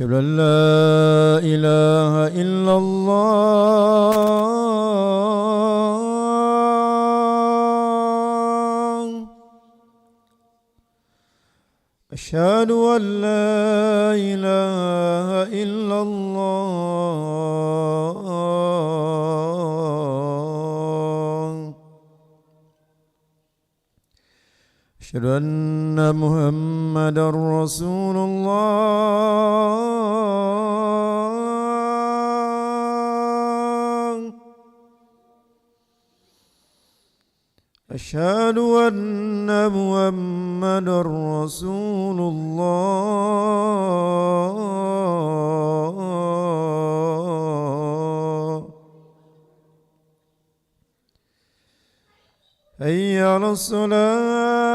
أشهد أن لا إله إلا الله. أشهد أن لا إله إلا الله. أشهد أن محمدا رسول الله. أشهد أن محمدا رسول الله. حي على الصلاة.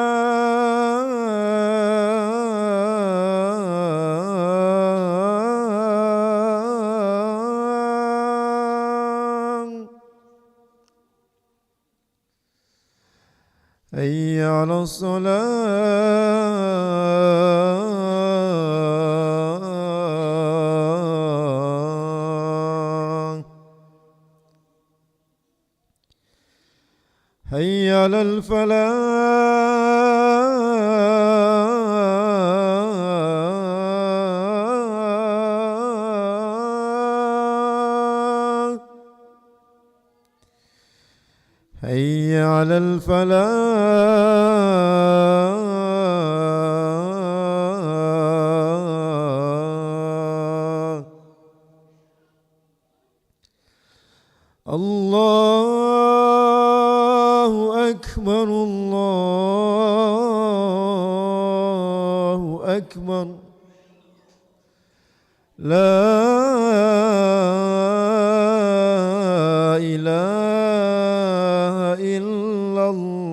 حي على الصلاة. حي على الفلاح. حي على الفلاح. الله أكبر الله أكبر. لا إله إلا الله.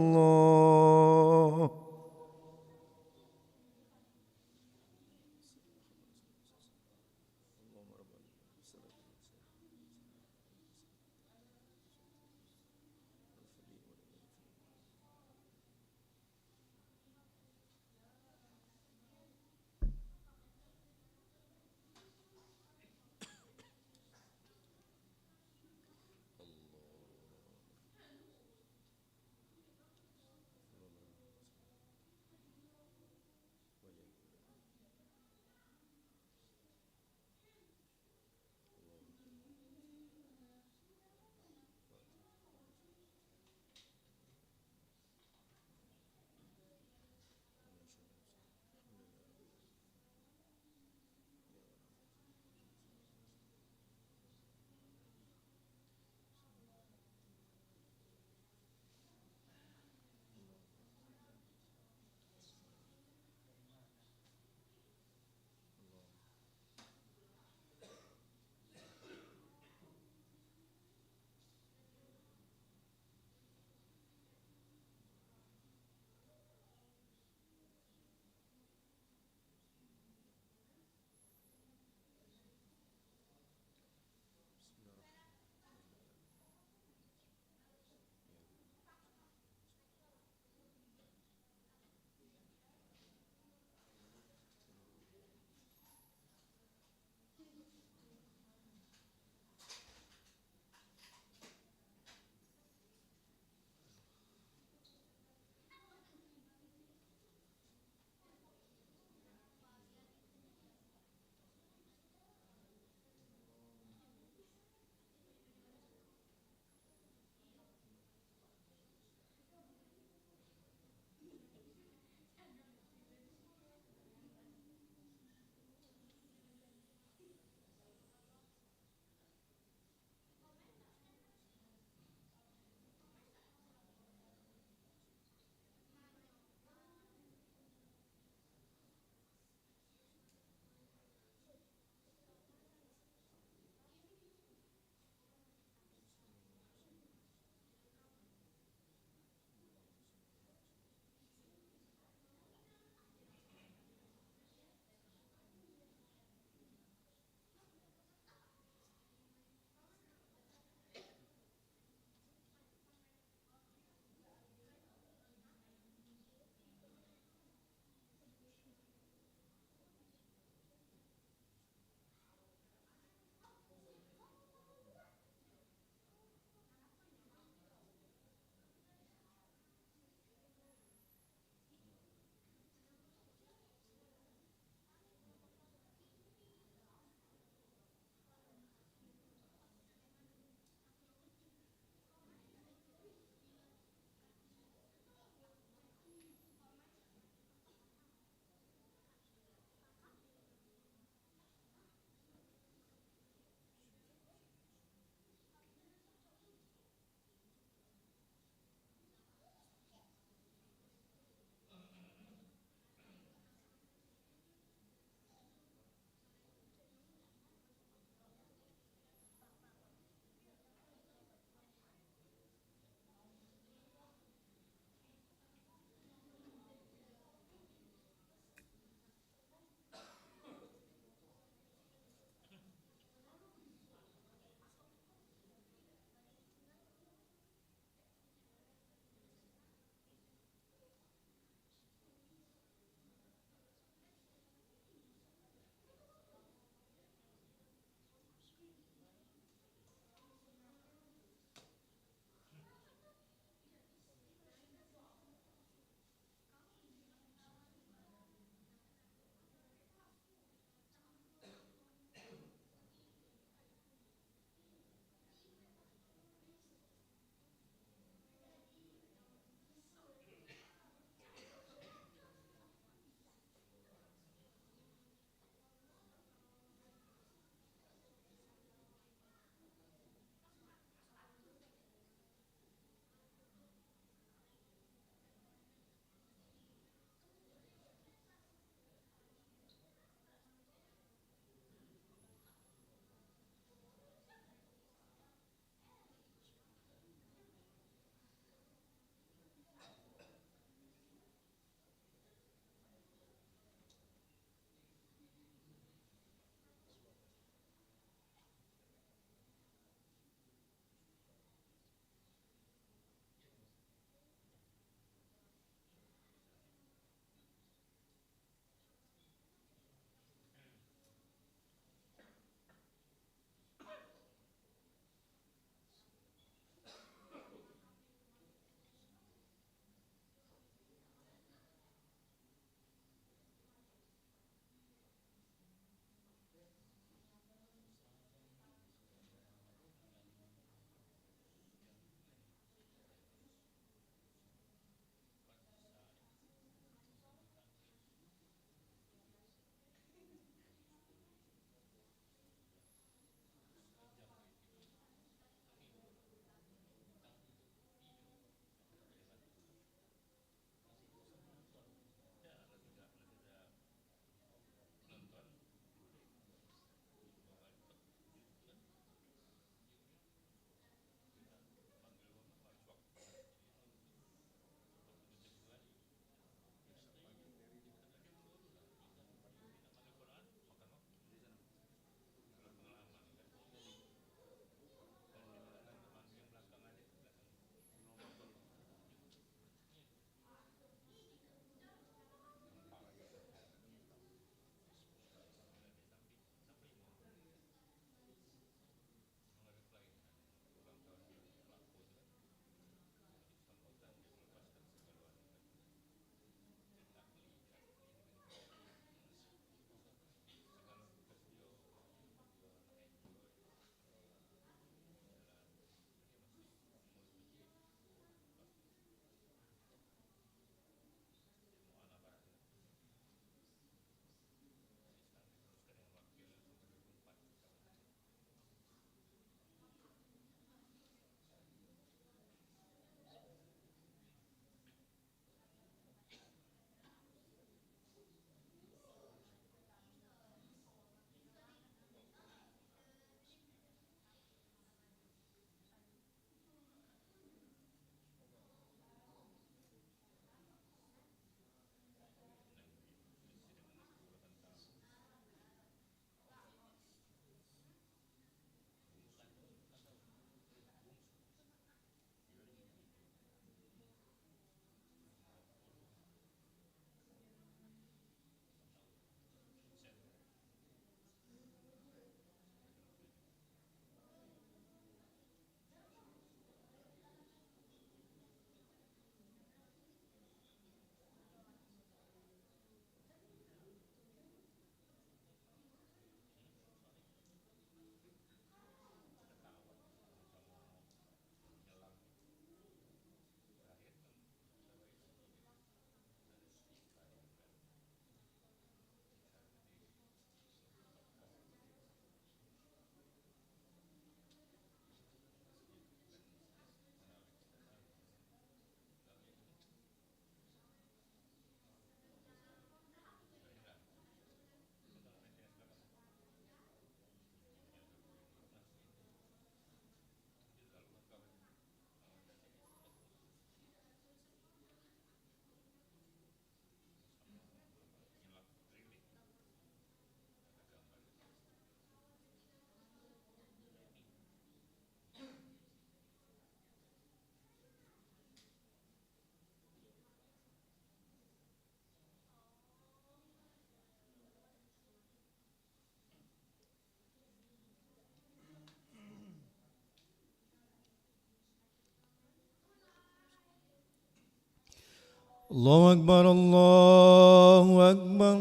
الله أكبر الله أكبر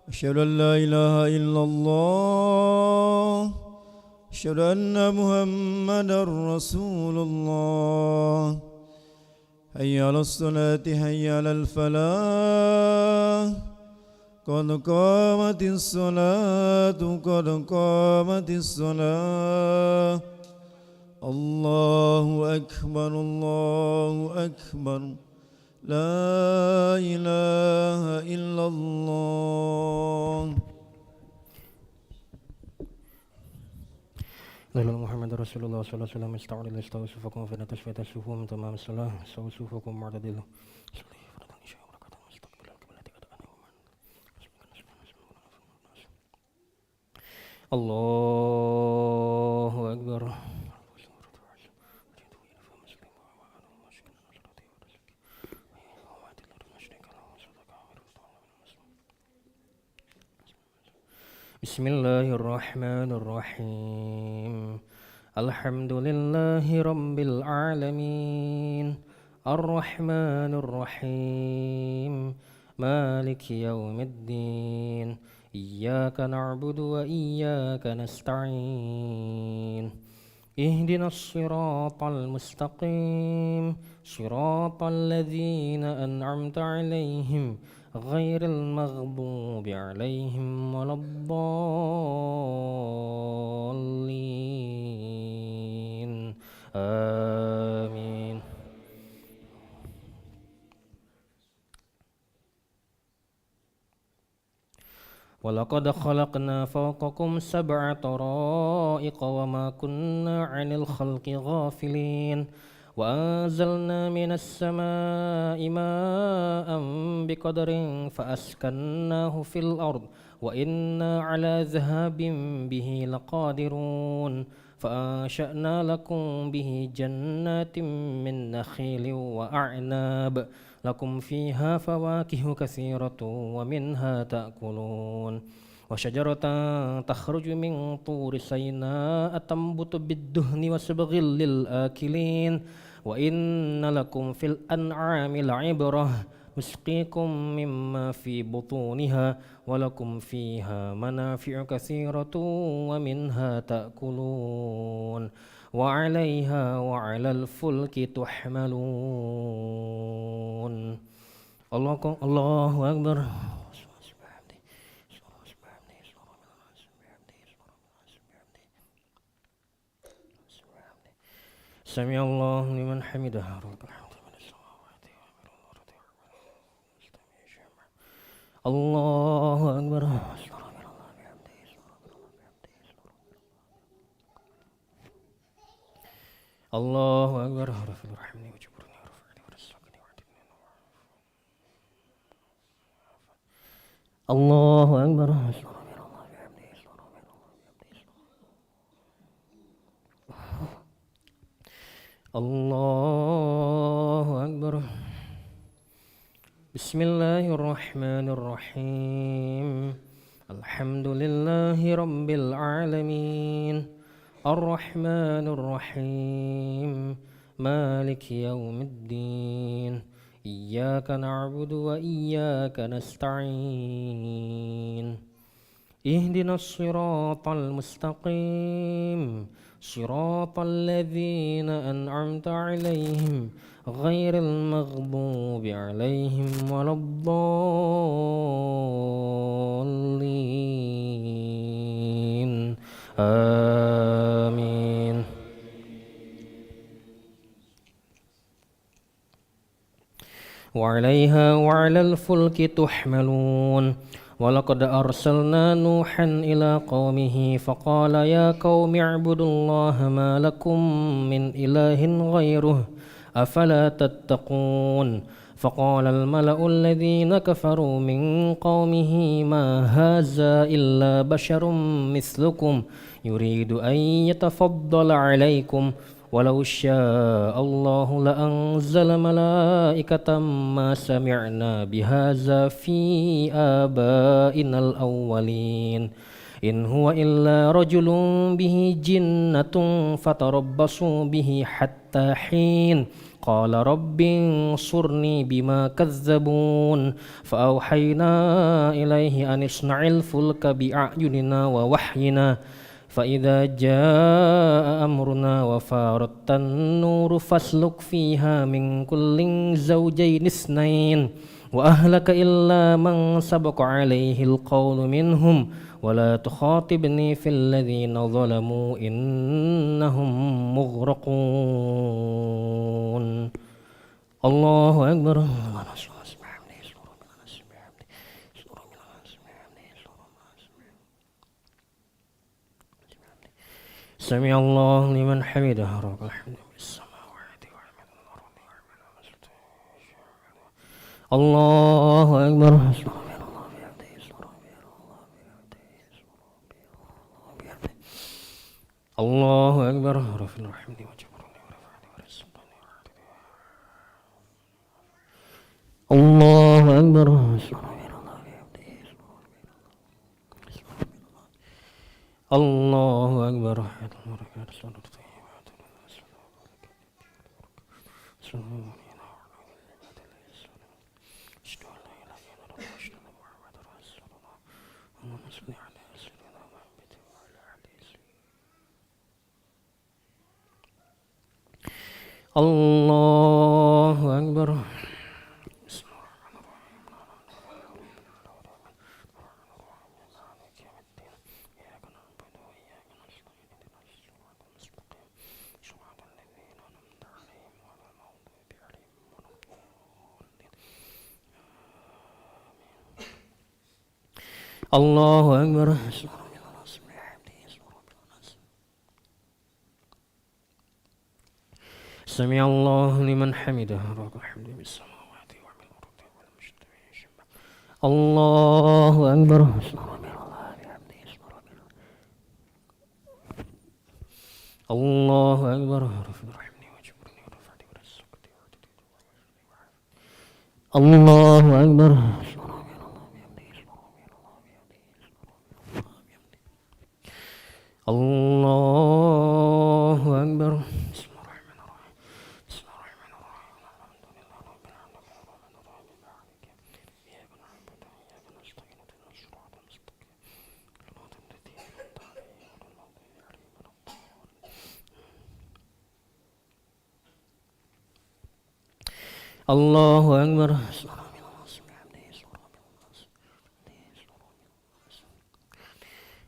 أشهد أن لا إله إلا الله أشهد أن محمدا رسول الله حي على الصلاة حي على الفلاح قد قامت الصلاة قد قامت الصلاة الله أكبر الله أكبر لا إله إلا الله. Lalu Muhammad Rasulullah sallallahu alaihi wasallam ista'udil istawsufakum fa natashfata sufum tamam salah sawsufakum mu'tadil. Allahu Akbar. Bismillahirrahmanirrahim. Alhamdulillahi rabbil alamin. Ar-Rahmanir Rahim. Maliki yaumiddin. Iyyaka na'budu wa iyyaka nasta'in. Ihdinas siratal mustaqim. Siratal ladzina an'amta 'alaihim ghairil maghdubi 'alaihim waladdallin. Amin. Walaqad khalaqna fawqakum sab'a tara'iqa wa ma kunna 'anil khalqi ghafilin. Wa anzalna minas samaa'i maa'an biqadarin fa askannahu fil ard wa inna 'ala dhahabin bihi laqadirun. Fa ansha'na lakum bihi jannatin min nakhilin wa a'nab. Lakum fiha fawakihu katsiratun wa minha ta'kulun. Wa syajaratan takhruju min turi Saynaa tanbutu bid-duhni wa sabghil lil akilin. Wa inna lakum fil an'ami la'ibrah nusqikum mimma fi butuniha wa lakum fiha manafi'u katsiratun wa minha ta'kulun. Wa 'alaiha wa 'alal fulki tuhmalun. Allahu Akbar. Sami Allahu liman hamidah. Allahu Akbar. Allahu Akbar. Allahu Akbar. Allahu Akbar. Bismillahirrahmanirrahim. Alhamdulillahi rabbil alamin. Ar-Rahmanir Rahim. Maliki yaumiddin. Iyyaka na'budu wa iyyaka nasta'in. Ihdinas siratal mustaqim. Siratal ladzina an'amta 'alaihim ghairil maghdubi 'alaihim waladdallin. Amin. Wa 'alaiha wa 'alal fulki tuhmalun. Walaqad arsalna Nuhan ila qaumihi faqala ya qaumi i'budullaha ma lakum min ilahin ghairuh afala tattaqun. Faqala al-mala'u alladhina kafaru min qaumihi ma hadza illa basharun mithlukum yuridu an yatafaddala 'alaykum. Walau syaa Allahu la anzala malaikatan ma sami'na bihadza fi abainal awwalin. In huwa illa rajulun bihi jinnatun fatarabbasu bihi hatta hin. قال رب انصرني بما كذبون فأوحينا إليه أن اصنع الفلك بأعيننا ووحينا فإذا جاء أمرنا وفارت النور فاسلك فيها من كل زوجين اثنين وأهلك إلا من سبق عليه القول منهم ولا تخاطبني في الذين ظلموا إنهم مغرقون الله أكبر سمع الله لمن حمده رب الحمد بالسماوات الله أكبر الله أكبر رب الحمد الله أكبر الله أكبر الله أكبر الله أكبر سمع الله لمن حمده رب الحمد بالسماوات الله أكبر الله أكبر الله أكبر الله أكبر الله أكبر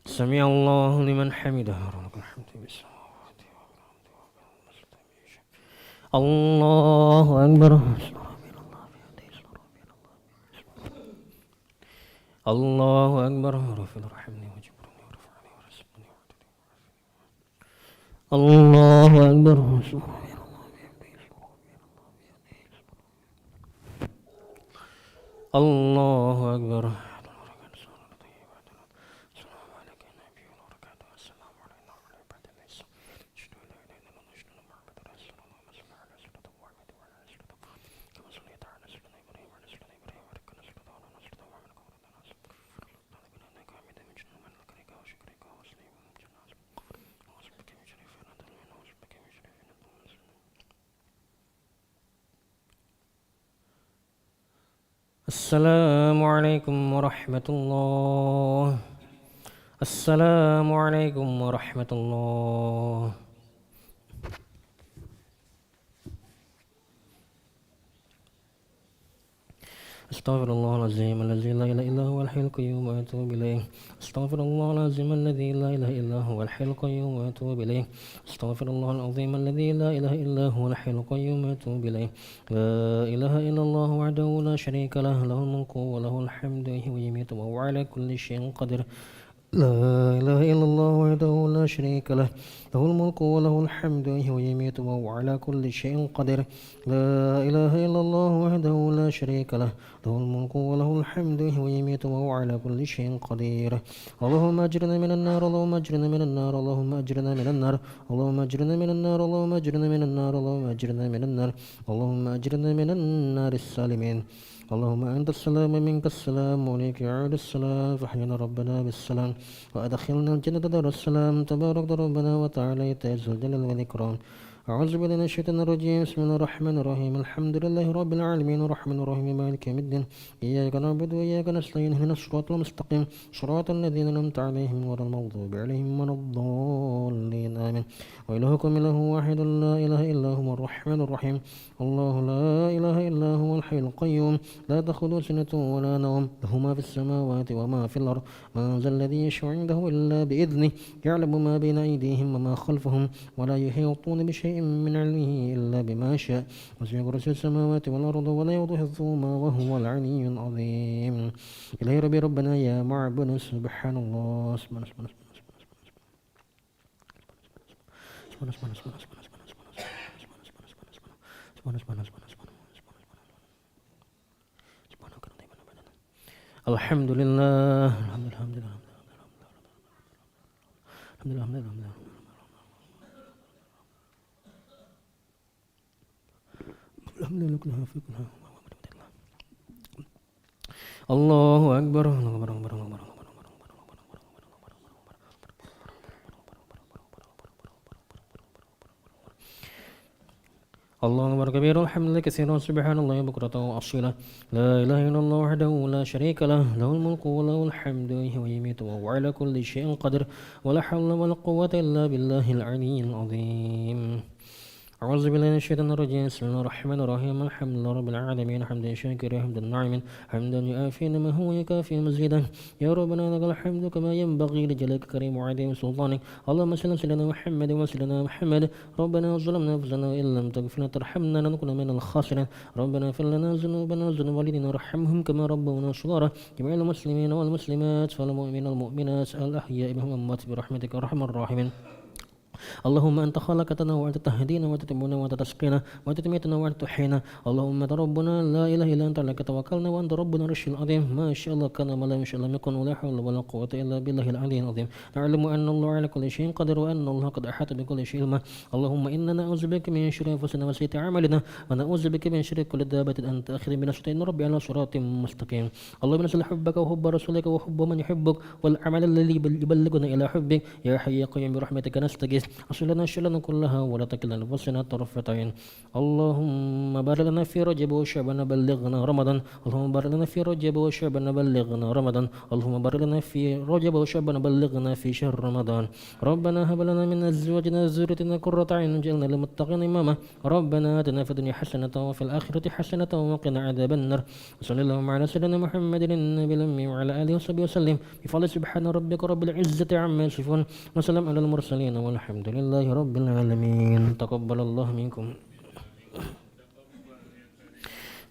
سمع الله لمن حمده رب الحمد بالسماوات الله أكبر الله أكبر رب الرحمن الله أكبر الله أكبر السلام عليكم ورحمة الله السلام عليكم ورحمة الله أستغفر الله العظيم الذي لا إله إلا هو الحي القيوم وأتوب إليه أستغفر الله العظيم الذي لا إله إلا هو الحي القيوم وأتوب إليه أستغفر الله العظيم الذي لا إله إلا هو الحي القيوم وأتوب إليه لا إله إلا الله وحده لا شريك له له الملك وله الحمد وهو يميت وهو على كل شيء قدير لا إله إلا الله وحده لا شريك له له الملك وله الحمد وهو يميت وهو على كل شيء قدير لا إله إلا الله وحده لا شريك له له الملك وله الحمد وهو يميت وهو على كل شيء قدير اللهم أجرنا من النار اللهم أجرنا من النار اللهم أجرنا من النار اللهم أجرنا من النار اللهم أجرنا من النار اللهم أجرنا من النار اللهم أجرنا من النار السالمين اللهم أنت السلام منك السلام وإليك يعود السلام فحينا ربنا بالسلام وأدخلنا الجنة دار السلام تبارك ربنا وتعالى يا ذو الجلال والإكرام أعوذ بالله من الشيطان الرجيم بسم الله الرحمن الرحيم الحمد لله رب العالمين الرحمن الرحيم مالك يوم الدين إياك نعبد وإياك نستعين اهدنا الصراط المستقيم صراط الذين أنعمت عليهم غير المغضوب عليهم ولا الضالين آمين وإلهكم إله واحد لا إله إلا هو الرحمن الرحيم الله لا إله إلا هو الحي القيوم لا تأخذه سنة ولا نوم له ما في السماوات وما في الأرض من ذا الذي يشفع عنده إلا بإذنه يعلم ما بين أيديهم وما خلفهم ولا يحيطون بشيء من علمه إلا بما شاء وسع كرسي السماوات والأرض ولا يؤوده حفظهما وهو العلي العظيم إلهي ربي ربنا يا معبد سبحان الله سبحان سبحان الحمد لله الحمد لله الحمد لله الحمد لله الحمد لله الحمد لله كلها في كلها الله أكبر الله أكبر الله أكبر الله أكبر الله أكبر كبير الحمد لله كثيرا سبحان الله بكرة وأصيلا لا إله إلا الله وحده لا شريك له له الملك وله الحمد ويميت وهو على كل شيء قدر ولا حول ولا قوة إلا بالله العلي العظيم أعوذ بالله من الشيطان الرجيم بسم الله الرحمن الرحيم الحمد لله رب العالمين حمدا شاكرا حمدا ناعما حمدا يؤافي ما هو يكافي مزيدا يا ربنا لك الحمد كما ينبغي لجلالك الكريم وعظيم سلطانك اللهم صل على سيدنا محمد وسيدنا محمد ربنا ظلمنا انفسنا وان لم تغفر لنا ترحمنا لنكن من الخاسرين ربنا اغفر لنا ذنوبنا وذنوب والدينا وارحمهم كما ربونا صغارا جميع المسلمين والمسلمات والمؤمنين والمؤمنات الاحياء منهم والاموات برحمتك ارحم الراحمين اللهم أنت خلقتنا وأنت تهدينا وأنت تبنا وأنت تسقينا وأنت تميتنا وأنت تحيينا اللهم أنت ربنا لا إله إلا أنت عليك توكلنا وأنت ربنا العرش العظيم ما شاء الله كان ما لا يشاء لم يكن ولا حول ولا قوة إلا بالله العلي العظيم نعلم أن الله على كل شيء قدير وأن الله قد أحاط بكل شيء علما اللهم إنا نعوذ بك من شر أنفسنا وسيئات أعمالنا ونعوذ بك من شر كل دابة أنت آخذ بنصرة إن ربي على صراط مستقيم اللهم نسأل حبك وحب رسولك وحب من يحبك والعمل الذي يبلغنا إلى حبك يا حي يا قيوم برحمتك نستغيث أصل لنا شلنا كلها ولا تكلنا نفسنا طرفة عين اللهم بارك لنا في رجب وشعبان بلغنا رمضان اللهم بارك لنا في رجب وشعبان بلغنا رمضان اللهم بارك لنا في رجب وشعبان بلغنا في شهر رمضان ربنا هب لنا من أزواجنا وذريتنا قرة أعين واجعلنا للمتقين إماما ربنا آتنا في الدنيا حسنة وفي الآخرة حسنة وقنا عذاب النار وصلى اللهم على سيدنا محمد النبي الأمي وعلى آله وصحبه وسلم بفضل سبحان ربك رب العزة عما يصفون وسلام على المرسلين والحمد لله رب العالمين تقبل الله منكم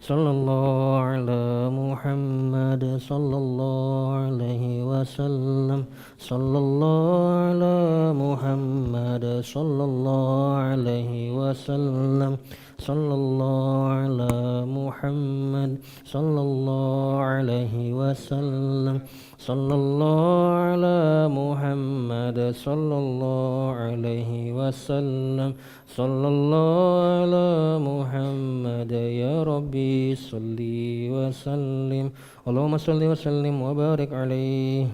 صلى الله على محمد صلى الله عليه وسلم صلى الله على محمد صلى الله عليه وسلم صلى الله على محمد صلى الله عليه وسلم صلى الله على محمد صلى الله عليه وسلم صلى الله على محمد يا ربي صل وسلم اللهم صل وسلم وبارك عليه